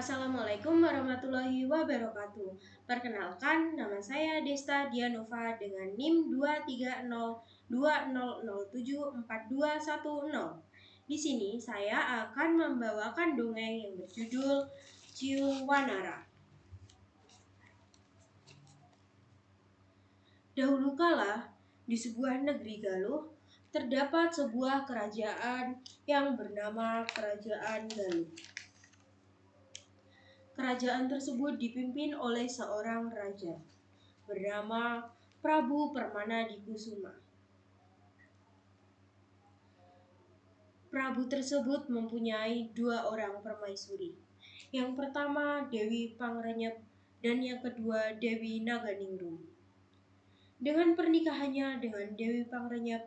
Assalamualaikum warahmatullahi wabarakatuh. Perkenalkan, nama saya Desta Dianova dengan NIM 23020074210. Di sini saya akan membawakan dongeng yang berjudul Cium Wanara. Dahulu kala, di sebuah negeri Galuh, terdapat sebuah kerajaan yang bernama Kerajaan Galuh. Kerajaan tersebut dipimpin oleh seorang raja bernama Prabu Permanadikusuma. Prabu tersebut mempunyai dua orang permaisuri. Yang pertama Dewi Pangrenyep dan yang kedua Dewi Naganingrum. Dengan pernikahannya dengan Dewi Pangrenyep,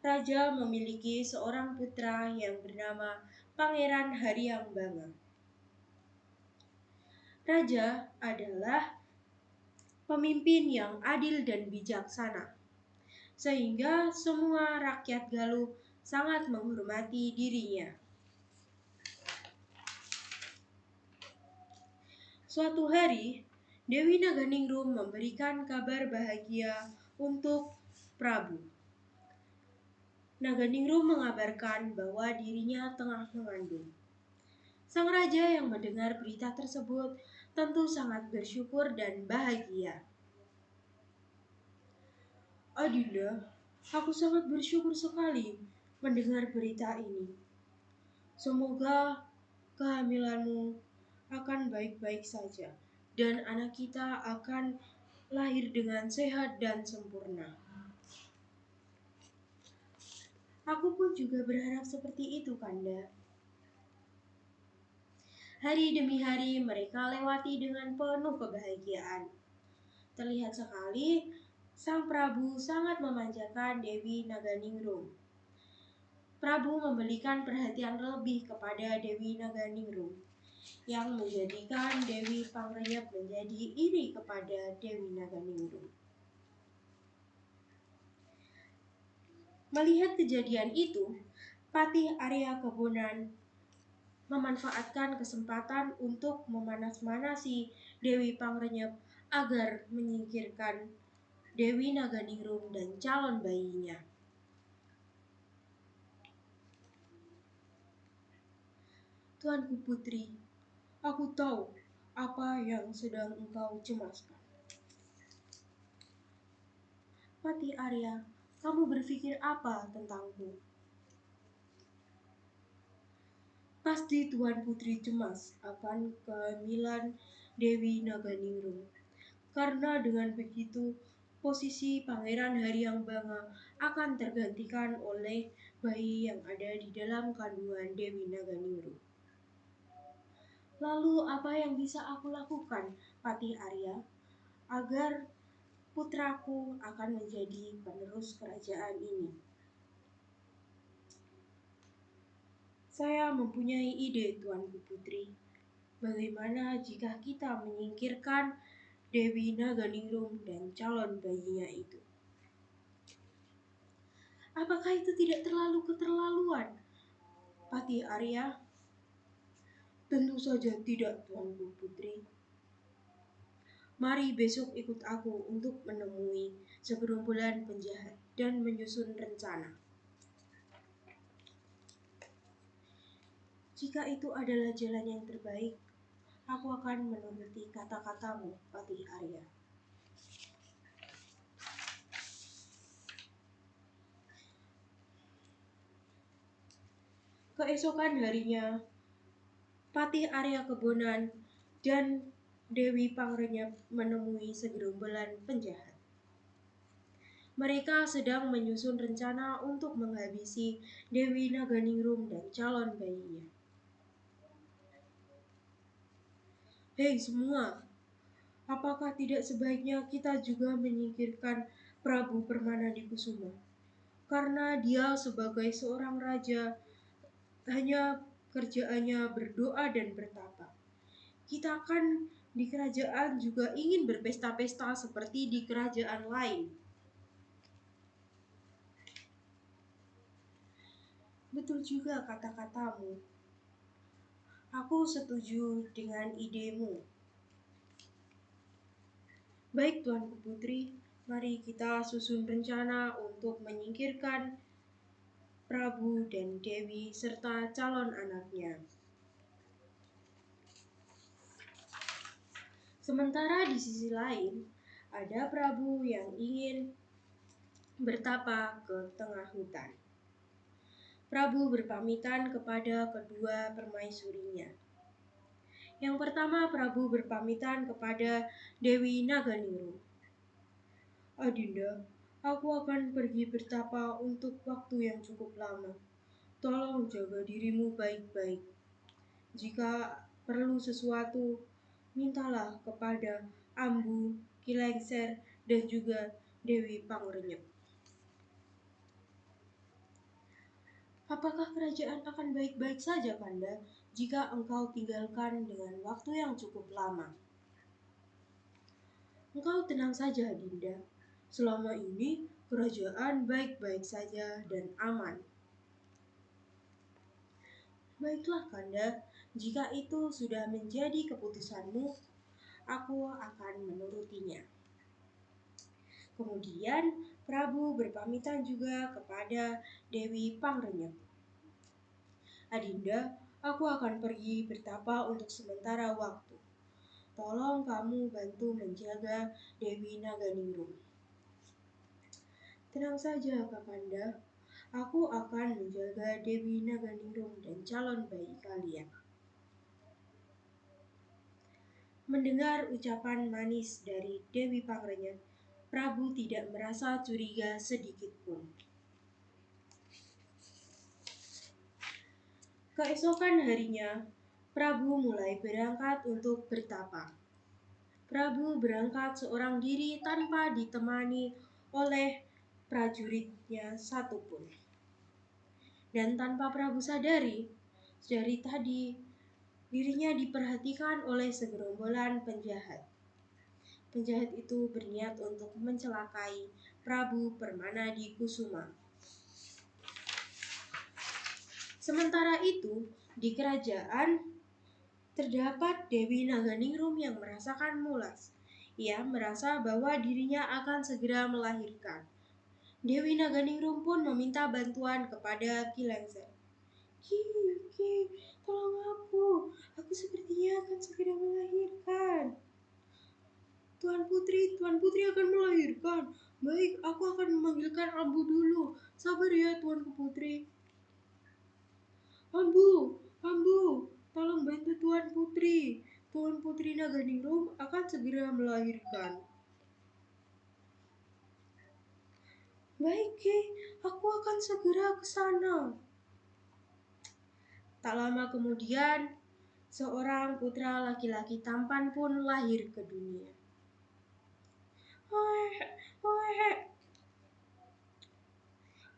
raja memiliki seorang putra yang bernama Pangeran Haryang-Banga. Raja adalah pemimpin yang adil dan bijaksana, sehingga semua rakyat Galuh sangat menghormati dirinya. Suatu hari, Dewi Naganingrum memberikan kabar bahagia untuk Prabu. Naganingrum mengabarkan bahwa dirinya tengah mengandung. Sang raja yang mendengar berita tersebut tentu sangat bersyukur dan bahagia. Adinda, aku sangat bersyukur sekali mendengar berita ini. Semoga kehamilanmu akan baik-baik saja dan anak kita akan lahir dengan sehat dan sempurna. Aku pun juga berharap seperti itu, Kanda. Hari demi hari mereka lewati dengan penuh kebahagiaan. Terlihat sekali sang Prabu sangat memanjakan Dewi Naganingrum. Prabu memberikan perhatian lebih kepada Dewi Naganingrum, yang menjadikan Dewi Pangrenyep menjadi iri kepada Dewi Naganingrum. Melihat kejadian itu, Patih Arya Kebonan memanfaatkan kesempatan untuk memanas-manasi Dewi Pangrenyep agar menyingkirkan Dewi Naganingrum dan calon bayinya. Tuanku putri, aku tahu apa yang sedang engkau cemaskan. Patih Arya, kamu berpikir apa tentangku? Pasti Tuan Putri cemas akan kehamilan Dewi Naganingrum. Karena dengan begitu, posisi Pangeran Haryang-Banga akan tergantikan oleh bayi yang ada di dalam kandungan Dewi Naganingrum. Lalu apa yang bisa aku lakukan, Patih Arya, agar putraku akan menjadi penerus kerajaan ini? Saya mempunyai ide, Tuanku Putri. Bagaimana jika kita menyingkirkan Dewi Naganingrum dan calon bayinya itu? Apakah itu tidak terlalu keterlaluan, Patih Arya? Tentu saja tidak, Tuanku Putri. Mari besok ikut aku untuk menemui segerombolan penjahat dan menyusun rencana. Jika itu adalah jalan yang terbaik, aku akan menuruti kata-katamu, Patih Arya. Keesokan harinya, Patih Arya Kebonan dan Dewi Pangrenyep menemui segerombolan penjahat. Mereka sedang menyusun rencana untuk menghabisi Dewi Naganingrum dan calon bayinya. Hei semua, apakah tidak sebaiknya kita juga menyingkirkan Prabu Permanadikusuma? Karena dia sebagai seorang raja hanya kerjaannya berdoa dan bertapa. Kita kan di kerajaan juga ingin berpesta-pesta seperti di kerajaan lain. Betul juga kata-katamu. Aku setuju dengan idemu. Baik Tuanku Putri, mari kita susun rencana untuk menyingkirkan Prabu dan Dewi serta calon anaknya. Sementara di sisi lain, ada Prabu yang ingin bertapa ke tengah hutan. Prabu berpamitan kepada kedua permaisurinya. Yang pertama, Prabu berpamitan kepada Dewi Naganingrum. Adinda, aku akan pergi bertapa untuk waktu yang cukup lama. Tolong jaga dirimu baik-baik. Jika perlu sesuatu, mintalah kepada Ambu, Kilengser, dan juga Dewi Pangrenyep. Apakah kerajaan akan baik-baik saja, Kanda, jika engkau tinggalkan dengan waktu yang cukup lama? Engkau tenang saja, Dinda. Selama ini, kerajaan baik-baik saja dan aman. Baiklah, Kanda. Jika itu sudah menjadi keputusanmu, aku akan menurutinya. Kemudian, Prabu berpamitan juga kepada Dewi Pangrenyep. Adinda, aku akan pergi bertapa untuk sementara waktu. Tolong kamu bantu menjaga Dewi Naganingrum. Tenang saja, Kakanda. Aku akan menjaga Dewi Naganingrum dan calon bayi kalian. Mendengar ucapan manis dari Dewi Pangrenyep, Prabu tidak merasa curiga sedikit pun. Keesokan harinya, Prabu mulai berangkat untuk bertapa. Prabu berangkat seorang diri tanpa ditemani oleh prajuritnya satupun. Dan tanpa Prabu sadari, dari tadi dirinya diperhatikan oleh segerombolan penjahat. Penjahat itu berniat untuk mencelakai Prabu Permanadikusuma. Sementara itu, di kerajaan terdapat Dewi Naganingrum yang merasakan mulas. Ia merasa bahwa dirinya akan segera melahirkan. Dewi Naganingrum pun meminta bantuan kepada Kilengser. Ki, tolong aku. Aku sepertinya akan segera melahirkan. Tuan Putri akan melahirkan. Baik, aku akan memanggilkan Ambu dulu. Sabar ya, Tuanku Putri. Ambu, tolong bantu Tuan Putri. Tuan Putri Naganingrum akan segera melahirkan. Baik, Ki, aku akan segera ke sana. Tak lama kemudian, seorang putra laki-laki tampan pun lahir ke dunia.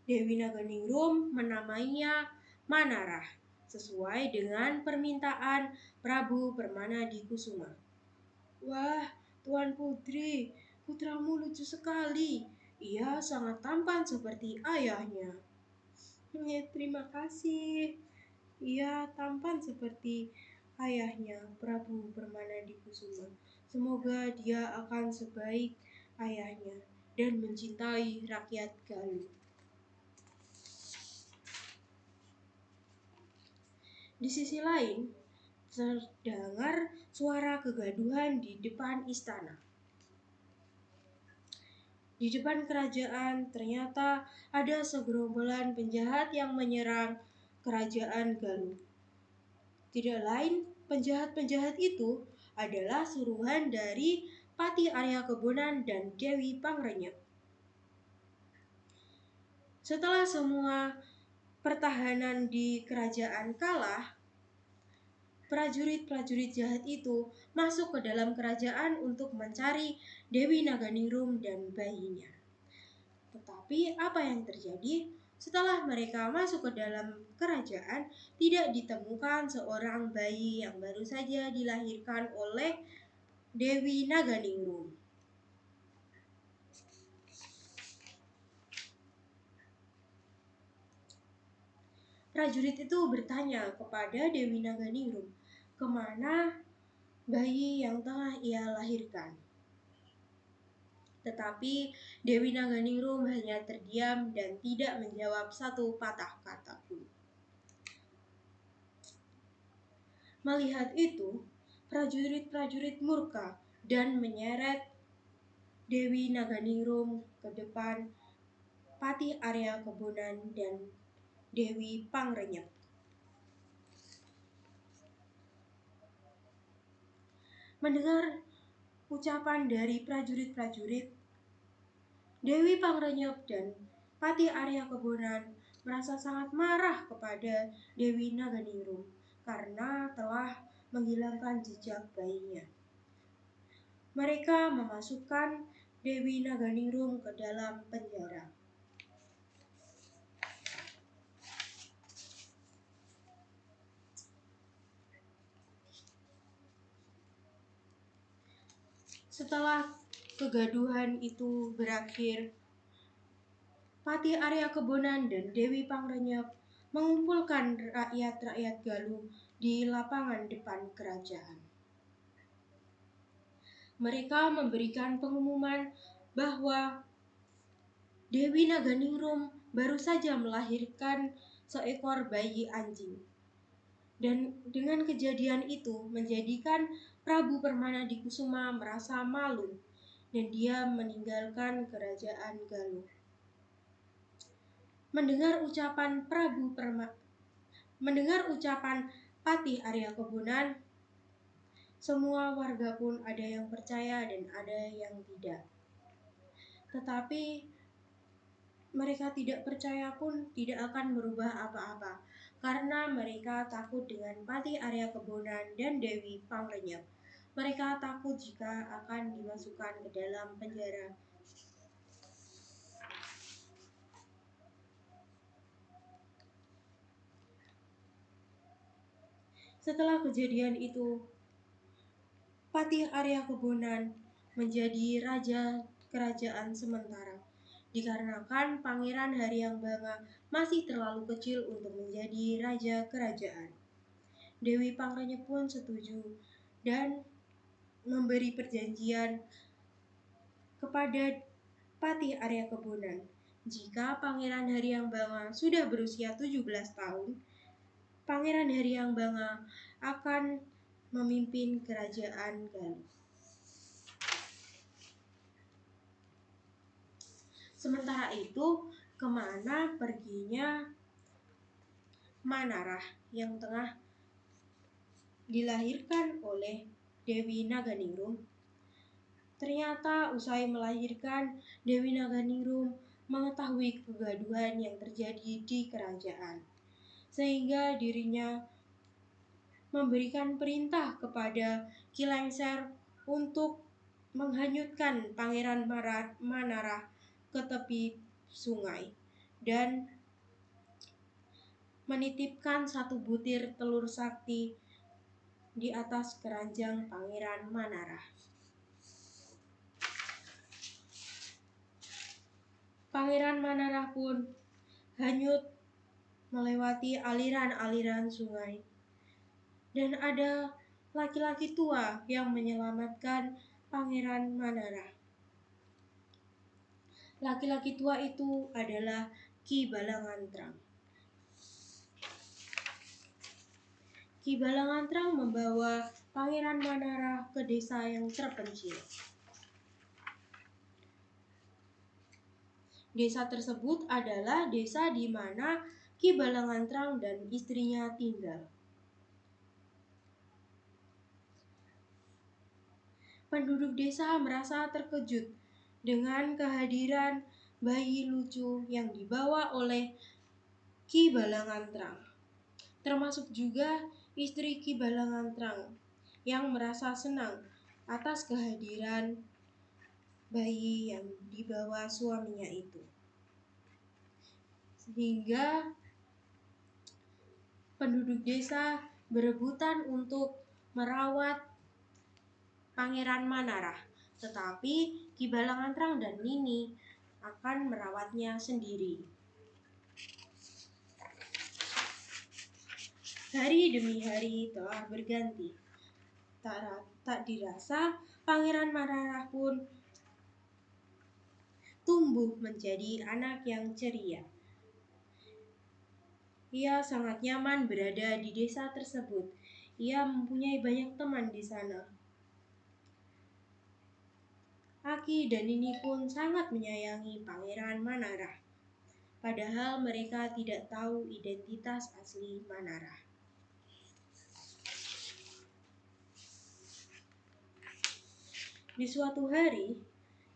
Dewi Naganingrum menamainya Manarah, sesuai dengan permintaan Prabu Permanadikusuma. Wah, Tuan Putri, putramu lucu sekali. Ia sangat tampan seperti ayahnya. Ya, terima kasih. Ia tampan seperti ayahnya, Prabu Permanadikusuma. Semoga dia akan sebaik ayahnya dan mencintai rakyat Galuh. Di sisi lain, terdengar suara kegaduhan di depan istana. Di depan kerajaan ternyata ada segerombolan penjahat yang menyerang kerajaan Galuh. Tidak lain, penjahat-penjahat itu adalah suruhan dari Pati Arya Kebonan dan Dewi Pangrenyep. Setelah semua pertahanan di kerajaan kalah, prajurit-prajurit jahat itu masuk ke dalam kerajaan untuk mencari Dewi Naganingrum dan bayinya. Tetapi apa yang terjadi? Setelah mereka masuk ke dalam kerajaan, tidak ditemukan seorang bayi yang baru saja dilahirkan oleh Dewi Naganingrum. Prajurit itu bertanya kepada Dewi Naganingrum, kemana bayi yang tengah ia lahirkan. Tetapi Dewi Naganingrum hanya terdiam dan tidak menjawab satu patah kata pun. Melihat itu, prajurit-prajurit murka dan menyeret Dewi Naganingrum ke depan Patih Arya Kebonan dan Dewi Pangrenyep. Mendengar ucapan dari prajurit-prajurit, Dewi Pangrenyep dan Patih Arya Kebonan merasa sangat marah kepada Dewi Naganingrum karena telah menghilangkan jejak bayinya. Mereka memasukkan Dewi Naganingrum ke dalam penjara. Setelah kegaduhan itu berakhir, Patih Arya Kebonan dan Dewi Pangrenyep mengumpulkan rakyat-rakyat Galuh di lapangan depan kerajaan. Mereka memberikan pengumuman bahwa Dewi Naganingrum baru saja melahirkan seekor bayi anjing. Dan dengan kejadian itu menjadikan Prabu Permanadikusuma merasa malu dan dia meninggalkan kerajaan Galuh. Mendengar ucapan Patih Arya Kebonan, semua warga pun ada yang percaya dan ada yang tidak. Tetapi mereka tidak percaya pun tidak akan merubah apa-apa, karena mereka takut dengan Patih Arya Kebonan dan Dewi Pangrenyep. Mereka takut jika akan dimasukkan ke dalam penjara. Setelah kejadian itu, Patih Arya Kebonan menjadi raja kerajaan sementara, dikarenakan Pangeran Haryangbanga masih terlalu kecil untuk menjadi raja kerajaan. Dewi Pangrenyep pun setuju dan memberi perjanjian kepada Patih Arya Kebonan. Jika Pangeran Haryangbanga sudah berusia 17 tahun, Pangeran Haryangbanga akan memimpin kerajaan Galuh. Sementara itu, kemana perginya Manarah yang tengah dilahirkan oleh Dewi Naganingrum? Ternyata usai melahirkan, Dewi Naganingrum mengetahui kegaduhan yang terjadi di kerajaan, sehingga dirinya memberikan perintah kepada Ki Lengser untuk menghanyutkan Pangeran Manarah ke tepi sungai dan menitipkan satu butir telur sakti di atas keranjang Pangeran Manarah. Pangeran Manarah pun hanyut melewati aliran-aliran sungai. Dan ada laki-laki tua yang menyelamatkan Pangeran Manarah. Laki-laki tua itu adalah Ki Balangantrang. Ki Balangantrang membawa Pangeran Manarah ke desa yang terpencil. Desa tersebut adalah desa di mana Ki Balangantrang dan istrinya tinggal. Penduduk desa merasa terkejut dengan kehadiran bayi lucu yang dibawa oleh Ki Balangantrang. Termasuk juga istri Ki Balangantrang yang merasa senang atas kehadiran bayi yang dibawa suaminya itu. Sehingga penduduk desa berebutan untuk merawat Pangeran Manarah, tetapi Ki Balangantrang dan Nini akan merawatnya sendiri. Hari demi hari telah berganti. Tak dirasa, Pangeran Manarah pun tumbuh menjadi anak yang ceria. Ia sangat nyaman berada di desa tersebut. Ia mempunyai banyak teman di sana. Aki dan Nini pun sangat menyayangi Pangeran Manarah. Padahal mereka tidak tahu identitas asli Manarah. Di suatu hari,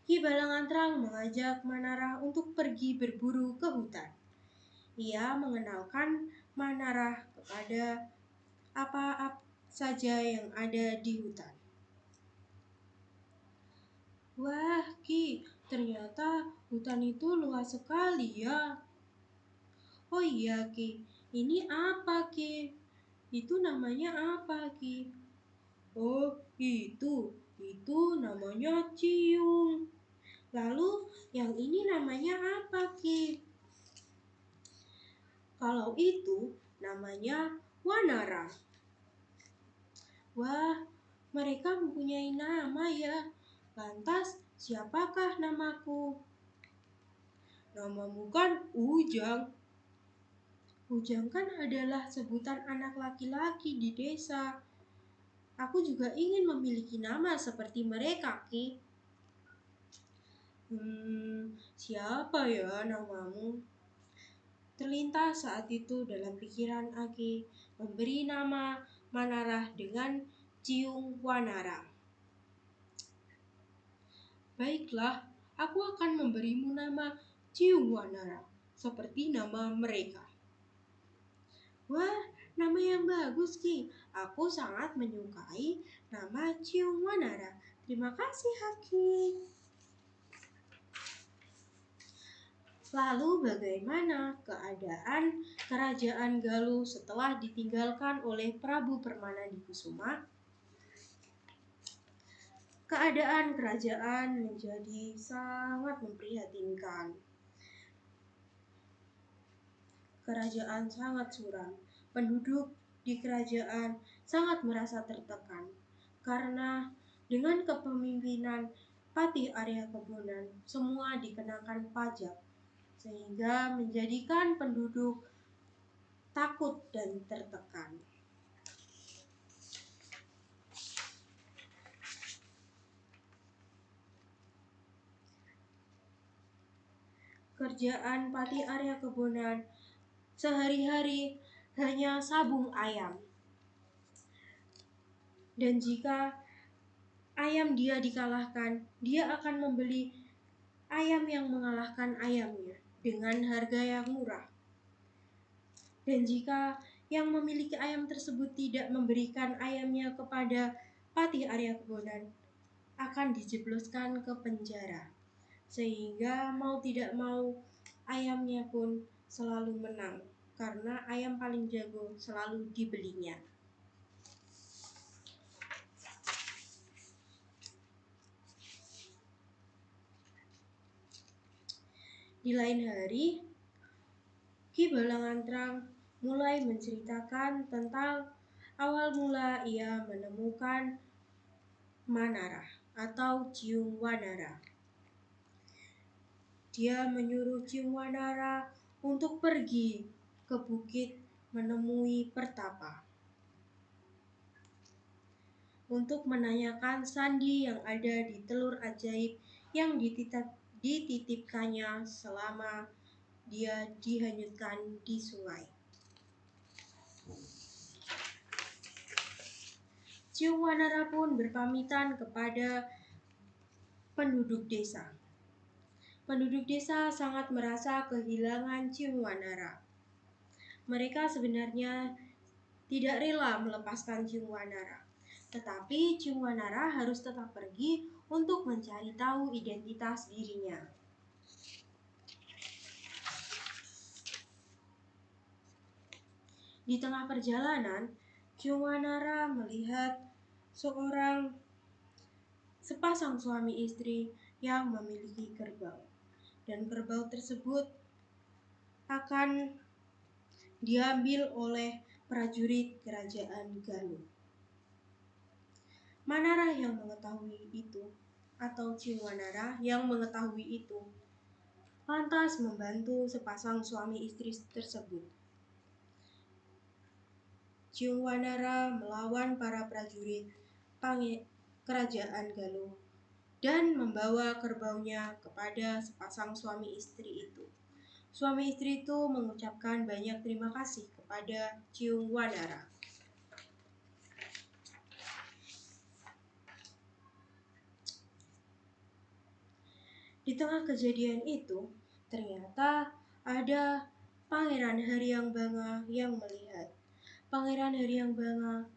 Ki Balangantrang mengajak Manarah untuk pergi berburu ke hutan. Ia mengenalkan Manarah kepada apa saja yang ada di hutan. Wah, Ki, ternyata hutan itu luas sekali ya. Oh iya, Ki, ini apa, Ki? Itu namanya apa, Ki? Oh, itu namanya ciung. Lalu yang ini namanya apa, Ki? Kalau itu namanya wanara. Wah, mereka mempunyai nama ya. Lantas, siapakah namaku? Namamu kan Ujang. Ujang kan adalah sebutan anak laki-laki di desa. Aku juga ingin memiliki nama seperti mereka, Ki. Siapa ya namamu? Terlintas saat itu dalam pikiran Aki, memberi nama Manarah dengan Ciung Wanara. Baiklah, aku akan memberimu nama Ciung Wanara, seperti nama mereka. Wah, nama yang bagus, Ki. Aku sangat menyukai nama Ciung Wanara. Terima kasih, Aki. Lalu bagaimana keadaan kerajaan Galuh setelah ditinggalkan oleh Prabu Permanadikusuma? Keadaan kerajaan menjadi sangat memprihatinkan. Kerajaan sangat suram. Penduduk di kerajaan sangat merasa tertekan karena dengan kepemimpinan Patih Arya Kebunan semua dikenakan pajak, sehingga menjadikan penduduk takut dan tertekan. Kerjaan Patih Arya Kebunan sehari-hari hanya sabung ayam. Dan jika ayam dia dikalahkan, dia akan membeli ayam yang mengalahkan ayamnya dengan harga yang murah. Dan jika yang memiliki ayam tersebut tidak memberikan ayamnya kepada Patih Arya Kebunan, akan dijebloskan ke penjara. Sehingga mau tidak mau ayamnya pun selalu menang, karena ayam paling jago selalu dibelinya. Di lain hari, Ki Balangantrang mulai menceritakan tentang awal mula ia menemukan Manarah atau Ciung Wanara. Dia menyuruh Ciung Wanara untuk pergi ke bukit menemui Pertapa untuk menanyakan sandi yang ada di telur ajaib yang dititipkannya selama dia dihanyutkan di sungai. Ciung Wanara pun berpamitan kepada penduduk desa. Penduduk desa sangat merasa kehilangan Ciung Wanara. Mereka sebenarnya tidak rela melepaskan Ciung Wanara. Tetapi Ciung Wanara harus tetap pergi untuk mencari tahu identitas dirinya. Di tengah perjalanan, Ciung Wanara melihat sepasang suami istri yang memiliki kerbau. Dan kerbau tersebut akan diambil oleh prajurit kerajaan Galuh. Manara yang mengetahui itu, atau Ciwanara yang mengetahui itu, lantas membantu sepasang suami istri tersebut. Ciwanara melawan para prajurit kerajaan Galuh dan membawa kerbaunya kepada sepasang suami istri itu. Suami istri itu mengucapkan banyak terima kasih kepada Ciwanara. Di tengah kejadian itu, ternyata ada Pangeran Haryangbanga yang melihat. Pangeran Haryangbanga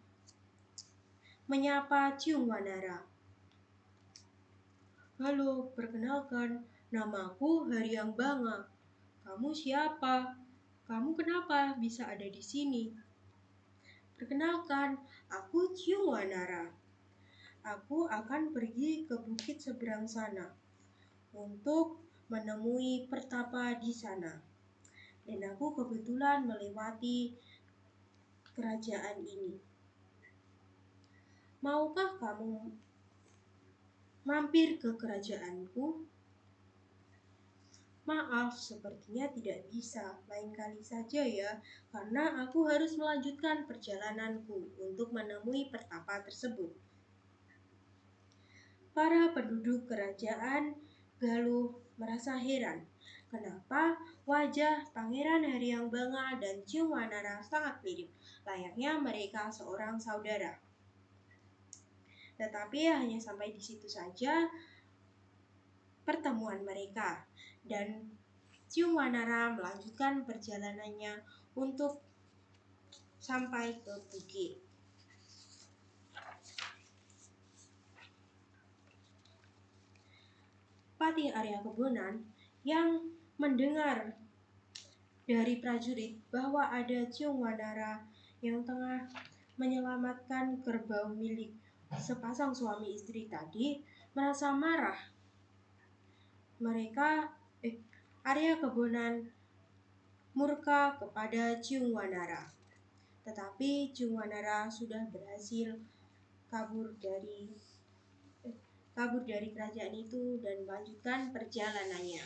menyapa Ciwanara. "Halo, perkenalkan, namaku Haryangbanga. Kamu siapa? Kamu kenapa bisa ada di sini?" "Perkenalkan, aku Ciwanara. Aku akan pergi ke bukit seberang sana untuk menemui pertapa di sana. Dan aku kebetulan melewati kerajaan ini. Maukah kamu mampir ke kerajaanku?" "Maaf, sepertinya tidak bisa. Lain kali saja ya, karena aku harus melanjutkan perjalananku untuk menemui pertapa tersebut." Para penduduk kerajaan Galuh merasa heran, kenapa wajah Pangeran Haryangbanga dan Ciwanara sangat mirip, layaknya mereka seorang saudara. Tetapi hanya sampai di situ saja pertemuan mereka, dan Ciwanara melanjutkan perjalanannya untuk sampai ke bukit. Patih Arya Kebonan yang mendengar dari prajurit bahwa ada Ciwanara yang tengah menyelamatkan kerbau milik sepasang suami istri tadi merasa marah. Arya Kebonan murka kepada Ciwanara, tetapi Ciwanara sudah berhasil kabur dari kerajaan itu dan melanjutkan perjalanannya.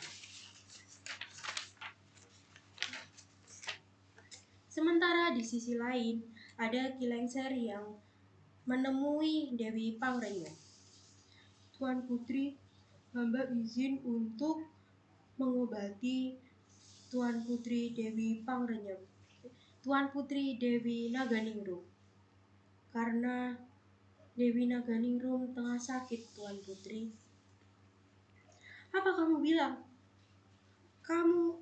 Sementara di sisi lain, ada Ki Lengser yang menemui Dewi Pangrenyep. "Tuan Putri, hamba izin untuk mengobati Tuan Putri Dewi Pangrenyep, Tuan Putri Dewi Naganingrum. Karena Dewi Naganingrum tengah sakit, Tuan Putri." "Apa kamu bilang?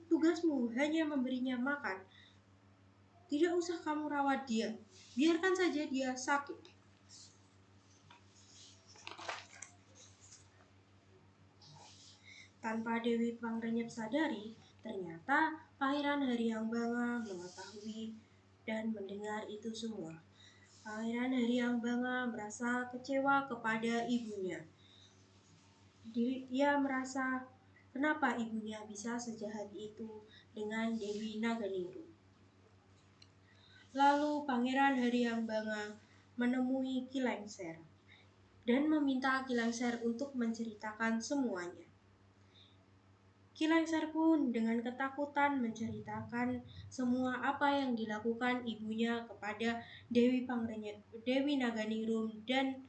Tugasmu hanya memberinya makan. Tidak usah kamu rawat dia. Biarkan saja dia sakit." Tanpa Dewi Pangrenyep sadari, ternyata Pangeran Haryangbanga mengetahui dan mendengar itu semua. Pangeran Haryangbanga merasa kecewa kepada ibunya. Dia merasa kenapa ibunya bisa sejahat itu dengan Dewi Naganingrum. Lalu Pangeran Haryangbanga menemui Ki Lengser dan meminta Ki Lengser untuk menceritakan semuanya. Ki Lengser pun dengan ketakutan menceritakan semua apa yang dilakukan ibunya kepada Dewi Pangrenyep, Dewi Naganingrum, dan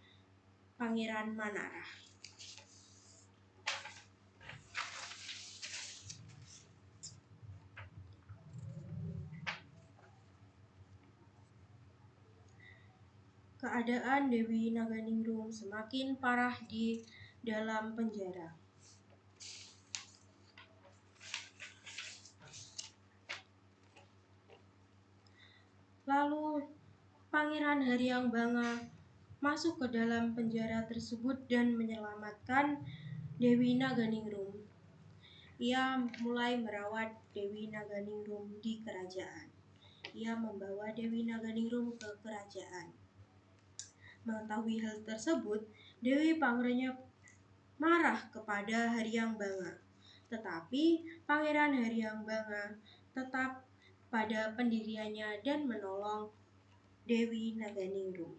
Pangeran Manara. Keadaan Dewi Naganingrum semakin parah di dalam penjara. Lalu Pangeran Haryangbanga masuk ke dalam penjara tersebut dan menyelamatkan Dewi Naganingrum. Ia mulai merawat Dewi Naganingrum di kerajaan. Ia membawa Dewi Naganingrum ke kerajaan. Mengetahui hal tersebut, Dewi Pangrenyep marah kepada Haryangbanga. Tetapi Pangeran Haryangbanga tetap pada pendiriannya dan menolong Dewi Naganingrum.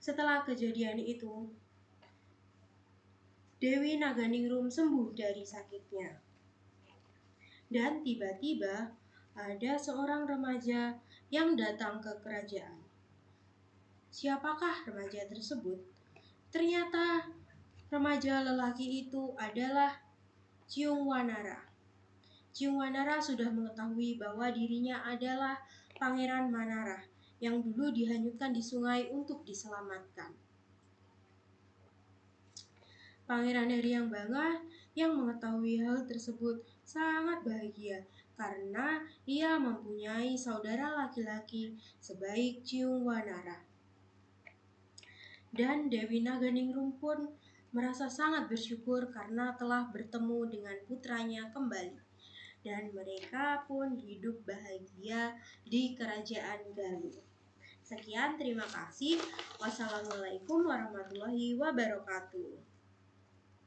Setelah kejadian itu, Dewi Naganingrum sembuh dari sakitnya. Dan tiba-tiba ada seorang remaja yang datang ke kerajaan. Siapakah remaja tersebut? Ternyata remaja lelaki itu adalah Ciung Wanara. Ciung Wanara sudah mengetahui bahwa dirinya adalah Pangeran Manara yang dulu dihanyutkan di sungai untuk diselamatkan. Pangeran Heriangbanga yang mengetahui hal tersebut sangat bahagia karena ia mempunyai saudara laki-laki sebaik Ciung Wanara. Dan Dewi Naganingrum pun merasa sangat bersyukur karena telah bertemu dengan putranya kembali. Dan mereka pun hidup bahagia di kerajaan Galuh. Sekian, terima kasih. Wassalamualaikum warahmatullahi wabarakatuh.